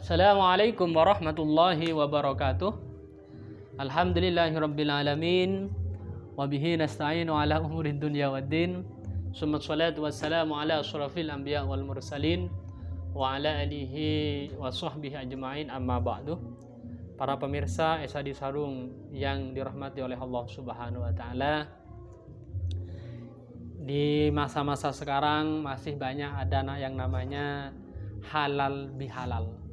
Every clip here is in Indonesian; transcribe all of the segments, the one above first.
Assalamualaikum warahmatullahi wabarakatuh. Alhamdulillahirabbil alamin wa bihi nasta'inu ala umurid dunya waddin. Summa shalatu wassalamu ala asyrafil anbiya wal mursalin wa ala alihi wa sahbihi ajma'in, amma ba'du. Para pemirsa Esa di Sarung yang dirahmati oleh Allah Subhanahu wa taala. Di masa-masa sekarang masih banyak ada yang namanya halal bihalal.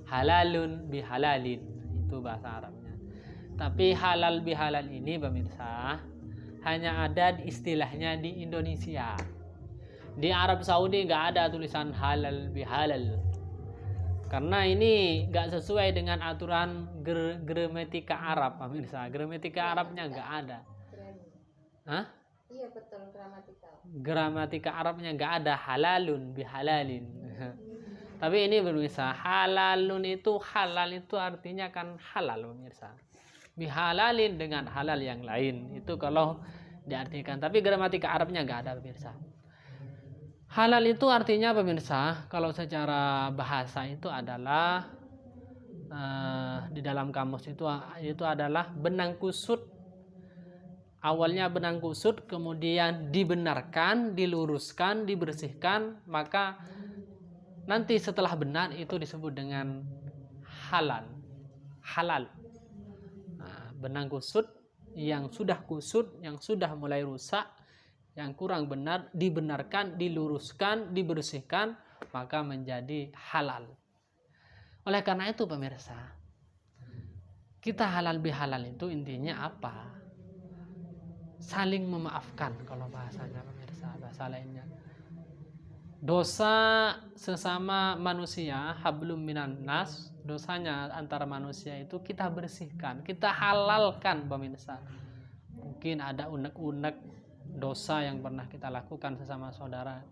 Halalun bihalalin, itu bahasa Arabnya. Tapi halal bihalal ini pemirsa hanya ada istilahnya di Indonesia. Di Arab Saudi nggak ada tulisan halal bihalal, karena ini nggak sesuai dengan aturan gramatika Arab pemirsa. Gramatika Arabnya nggak ada. Hah? Iya betul, Gramatika Arabnya nggak ada halalun bihalalin. Tapi ini pemirsa, halalun itu, halal itu artinya kan halal pemirsa. Bihalalin dengan halal yang lain, itu kalau diartikan. Tapi gramatika Arabnya nggak ada pemirsa. Halal itu artinya pemirsa, kalau secara bahasa itu adalah di dalam kamus itu adalah benang kusut. Awalnya benang kusut, kemudian dibenarkan, diluruskan, dibersihkan, maka nanti setelah benar itu disebut dengan halal. Halal. Nah, benang kusut yang sudah kusut, yang sudah mulai rusak, yang kurang benar, dibenarkan, diluruskan, dibersihkan, maka menjadi halal. Oleh karena itu pemirsa, kita halal bihalal itu intinya apa? Saling memaafkan kalau bahasanya pemirsa, bahasa lainnya. Dosa sesama manusia, hablum minan nas, dosanya antara manusia itu kita bersihkan, kita halalkan pemirsa. Mungkin ada unek-unek dosa yang pernah kita lakukan sesama saudara,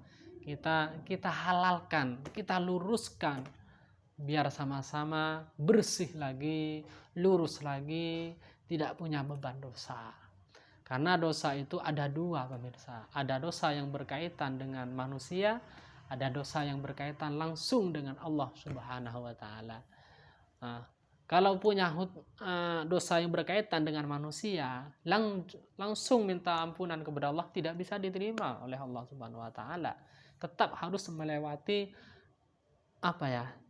kita halalkan, kita luruskan, biar sama-sama bersih lagi, lurus lagi, tidak punya beban dosa. Karena dosa itu ada dua pemirsa. Ada dosa yang berkaitan dengan manusia, ada dosa yang berkaitan langsung dengan Allah Subhanahu wa taala. Nah, kalau punya dosa yang berkaitan dengan manusia, langsung minta ampunan kepada Allah tidak bisa diterima oleh Allah Subhanahu wa taala. Tetap harus melewati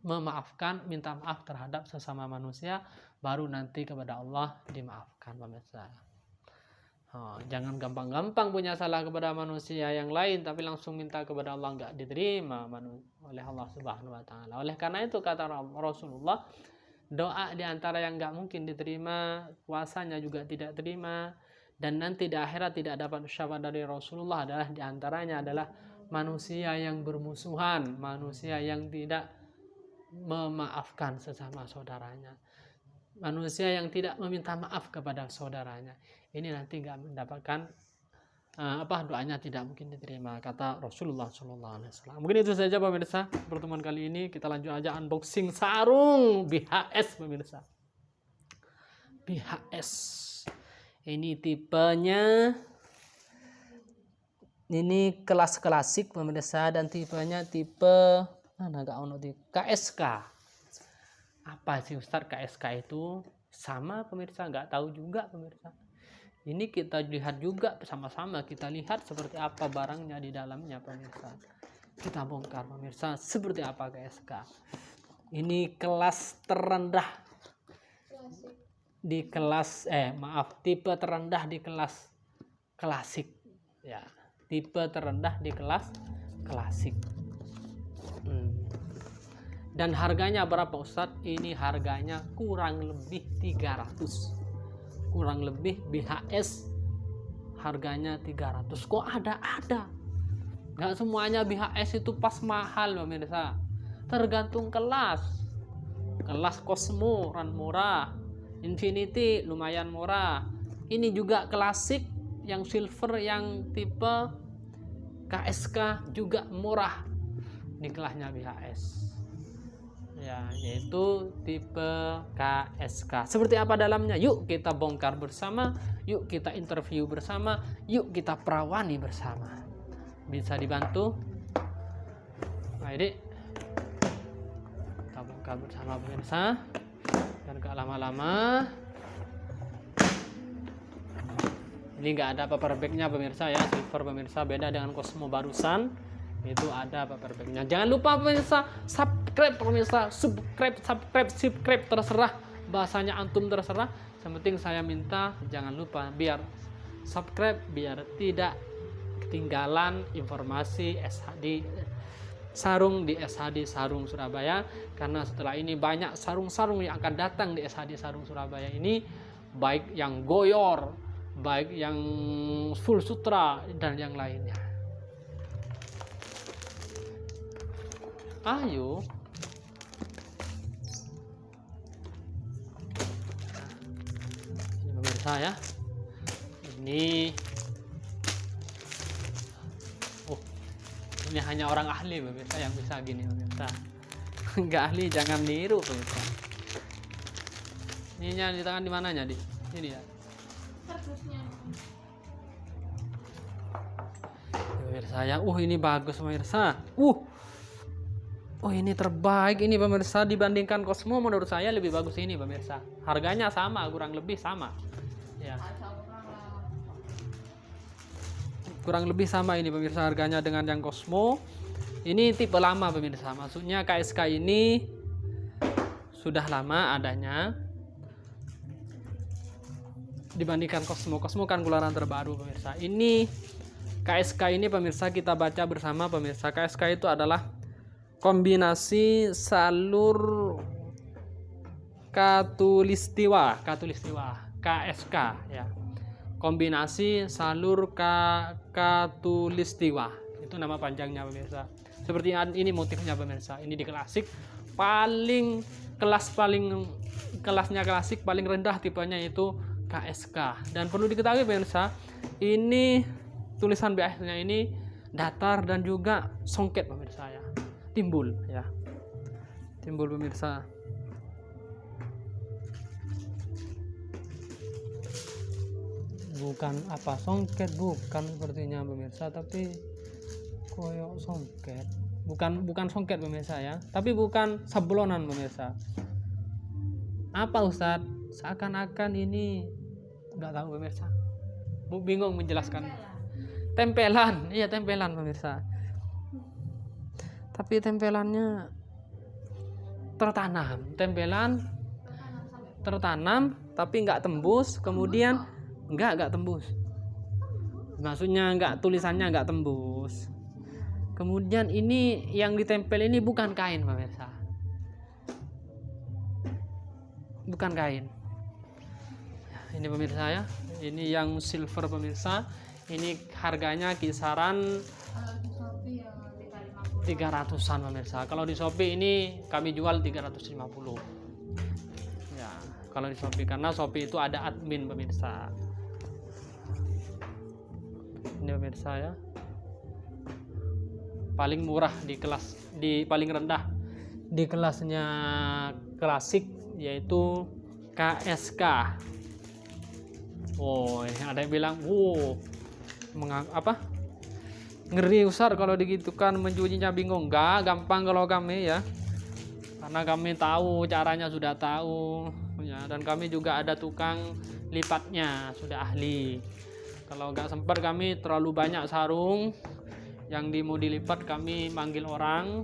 memaafkan, minta maaf terhadap sesama manusia, baru nanti kepada Allah dimaafkan pemirsa. Jangan gampang-gampang punya salah kepada manusia yang lain tapi langsung minta kepada Allah, nggak diterima oleh Allah Subhanahu wa taala. Oleh karena itu kata Rasulullah, doa diantara yang nggak mungkin diterima, puasanya juga tidak terima, dan nanti di akhirat tidak dapat syafaat dari Rasulullah adalah diantaranya adalah manusia yang bermusuhan, manusia yang tidak memaafkan sesama saudaranya, manusia yang tidak meminta maaf kepada saudaranya. Ini nanti nggak mendapatkan doanya tidak mungkin diterima, kata Rasulullah SAW. Mungkin itu saja pemirsa pertemuan kali ini. Kita lanjut aja unboxing sarung BHS pemirsa. BHS ini tipenya, ini kelas klasik pemirsa, dan tipenya tipe KSK. Apa sih Ustadz KSK itu? Sama pemirsa, nggak tahu juga pemirsa. Ini kita lihat juga sama-sama, kita lihat seperti apa barangnya di dalamnya pemirsa. Kita bongkar pemirsa seperti apa KSK. Ini kelas terendah di kelas tipe terendah di kelas klasik ya. Tipe terendah di kelas klasik. Dan harganya berapa Ustadz? Ini harganya kurang lebih 300. Kurang lebih BHS harganya 300. Kok ada? Nggak semuanya BHS itu pas mahal pemirsa. Tergantung kelas. Kelas Cosmo murah, Infinity lumayan murah. Ini juga klasik yang silver yang tipe KSK juga murah. Ini kelasnya BHS. Ya, yaitu tipe KSK. Seperti apa dalamnya? Yuk kita bongkar bersama, yuk kita interview bersama, yuk kita perawani bersama. Bisa dibantu? Nah, ini buka bersama pemirsa dan gak lama-lama. Ini nggak ada paper bagnya pemirsa ya, silver pemirsa, beda dengan Cosmo barusan itu ada paper bagnya. Jangan lupa pemirsa subscribe pemirsa, subscribe terserah bahasanya antum, terserah. Yang penting saya minta jangan lupa biar subscribe biar tidak ketinggalan informasi SHD sarung di SHD Sarung Surabaya, karena setelah ini banyak sarung-sarung yang akan datang di SHD Sarung Surabaya ini, baik yang goyor, baik yang full sutra dan yang lainnya. Ayo. Ini pemirsa ya. Ini ini hanya orang ahli pemirsa yang bisa gini pemirsa. Enggak ahli jangan niru pemirsa. Ininya di tangan di mananya, Di? Ini ya. Pemirsa ya. Ini bagus pemirsa. Ini terbaik ini pemirsa, dibandingkan Cosmo menurut saya lebih bagus ini pemirsa. Harganya sama, kurang lebih sama. Ya. Kurang lebih sama ini pemirsa harganya dengan yang Cosmo. Ini tipe lama pemirsa. Maksudnya KSK ini sudah lama adanya dibandingkan Cosmo. Cosmo kan keluaran terbaru pemirsa. Ini KSK ini pemirsa kita baca bersama pemirsa. KSK itu adalah kombinasi salur katulistiwa KSK ya. Kombinasi salur katulistiwa itu nama panjangnya pemirsa. Seperti ini motifnya pemirsa. Ini di klasik kelasnya klasik paling rendah tipenya itu KSK. Dan perlu diketahui pemirsa, ini tulisan BAS-nya ini datar dan juga songket pemirsa ya. Timbul pemirsa. Bukan apa songket, bukan sepertinya pemirsa, tapi koyok songket. Bukan songket pemirsa ya, tapi bukan sablonan pemirsa. Apa Ustadz? Seakan-akan ini nggak tahu pemirsa. Bingung menjelaskan. Tempelan, iya tempelan pemirsa. Tapi tempelannya tempelan tertanam tapi nggak tembus, kemudian nggak tembus, maksudnya tulisannya nggak tembus. Kemudian ini yang ditempel ini bukan kain pemirsa, bukan kain. Ini pemirsa ya, ini yang silver pemirsa. Ini harganya kisaran 300-an pemirsa. Kalau di Shopee ini kami jual 350. Ya, kalau di Shopee karena Shopee itu ada admin pemirsa. Ini pemirsa ya. Paling murah paling rendah di kelasnya klasik yaitu KSK. Ada yang bilang, ngeri Ustaz kalau digitukan mencucinya bingung. Enggak, gampang kalau kami ya. Karena kami tahu caranya, sudah tahu ya, dan kami juga ada tukang lipatnya, sudah ahli. Kalau nggak sempat kami terlalu banyak sarung yang mau dilipat, kami manggil orang,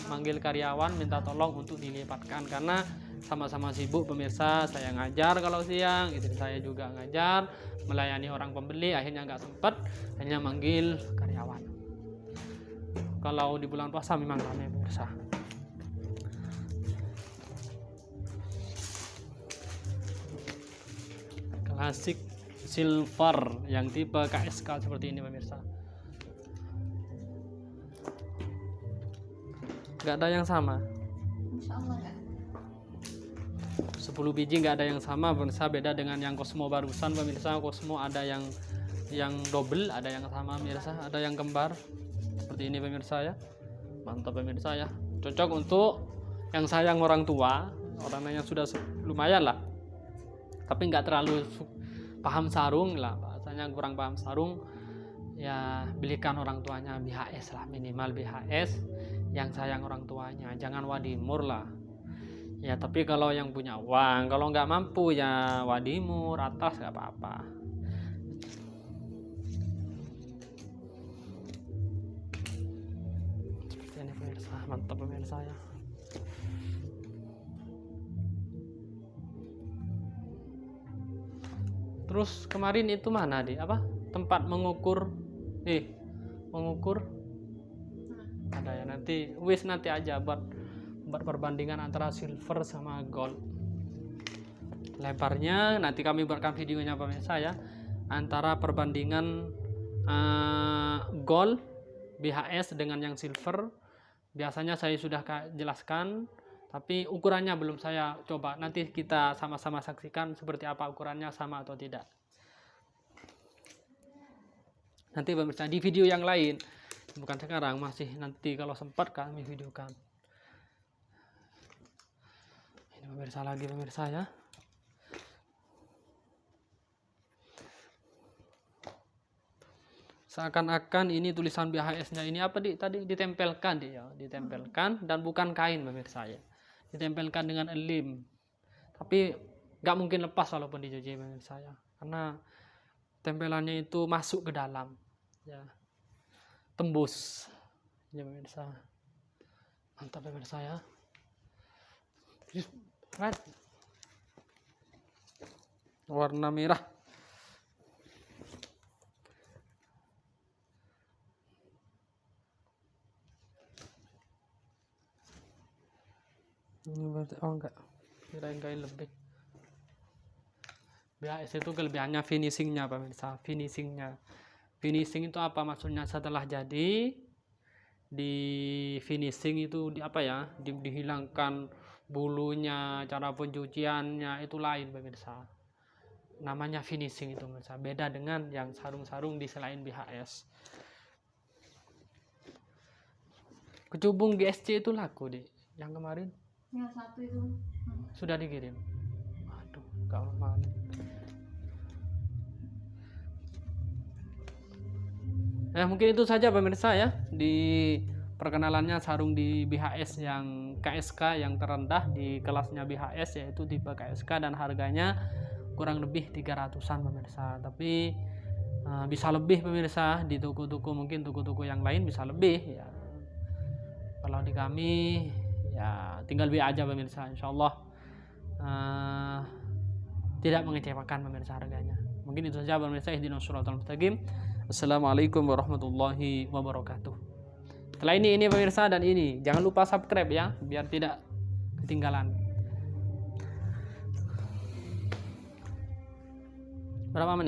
manggil karyawan minta tolong untuk dilipatkan karena sama-sama sibuk pemirsa. Saya ngajar kalau siang, istri saya juga ngajar, melayani orang pembeli, akhirnya nggak sempat, hanya manggil karyawan. Kalau di bulan puasa memang ramai pemirsa. Klasik silver yang tipe KSK seperti ini pemirsa. Nggak ada yang sama. 10 biji nggak ada yang sama pemirsa, beda dengan yang Cosmo barusan pemirsa. Cosmo ada yang double, ada yang sama pemirsa, ada yang kembar seperti ini pemirsa ya. Mantap pemirsa ya, cocok untuk yang sayang orang tua, orang yang sudah lumayan lah tapi nggak terlalu paham sarung lah, bahasanya kurang paham sarung ya, belikan orang tuanya BHS lah, minimal BHS yang sayang orang tuanya, jangan wadimur lah Ya tapi kalau yang punya uang, kalau nggak mampu ya wadimur atas nggak apa-apa. Seperti ini pemirsa, mantap pemirsa ya. Terus kemarin itu mana di apa tempat mengukur mengukur ada ya, nanti nanti aja buat perbandingan antara silver sama gold. Lebarnya nanti kami buatkan videonya pemirsa ya, antara perbandingan gold BHS dengan yang silver. Biasanya saya sudah jelaskan, tapi ukurannya belum saya coba. Nanti kita sama-sama saksikan seperti apa ukurannya, sama atau tidak. Nanti pemirsa di video yang lain, bukan sekarang, masih nanti kalau sempat kami videokan. Ini pemirsa lagi pemirsa ya. Seakan-akan ini tulisan BHS-nya ini apa tadi ditempelkan ya, ditempelkan dan bukan kain pemirsa ya. Ditempelkan dengan lem. Tapi nggak mungkin lepas walaupun dicuci pemirsa ya. Karena tempelannya itu masuk ke dalam ya. Tembus. Ya pemirsa. Mantap pemirsa ya. Right. Warna merah. Ini berarti enggak, kirain kain lebih. BHS itu kelebihannya finishingnya pemirsa. Finishing itu apa maksudnya? Setelah jadi di finishing itu dihilangkan bulunya, cara pencuciannya itu lain pemirsa. Namanya finishing itu pemirsa. Beda dengan yang sarung-sarung di selain BHS. Kecubung GSC itu laku yang kemarin. Yang satu itu Sudah dikirim. Aduh, gak aman. Mungkin itu saja pemirsa ya di perkenalannya sarung di BHS yang KSK yang terendah di kelasnya BHS, yaitu tipe KSK, dan harganya kurang lebih 300-an pemirsa. Tapi bisa lebih pemirsa di toko-toko, mungkin toko-toko yang lain bisa lebih ya. Kalau di kami ya tinggal beli aja pemirsa, insyaallah tidak mengecewakan pemirsa harganya. Mungkin itu saja pemirsa. Ihdinas shiratal mustaqim. Assalamualaikum warahmatullahi wabarakatuh. Setelah ini pemirsa, dan ini jangan lupa subscribe ya biar tidak ketinggalan. Berapa menit?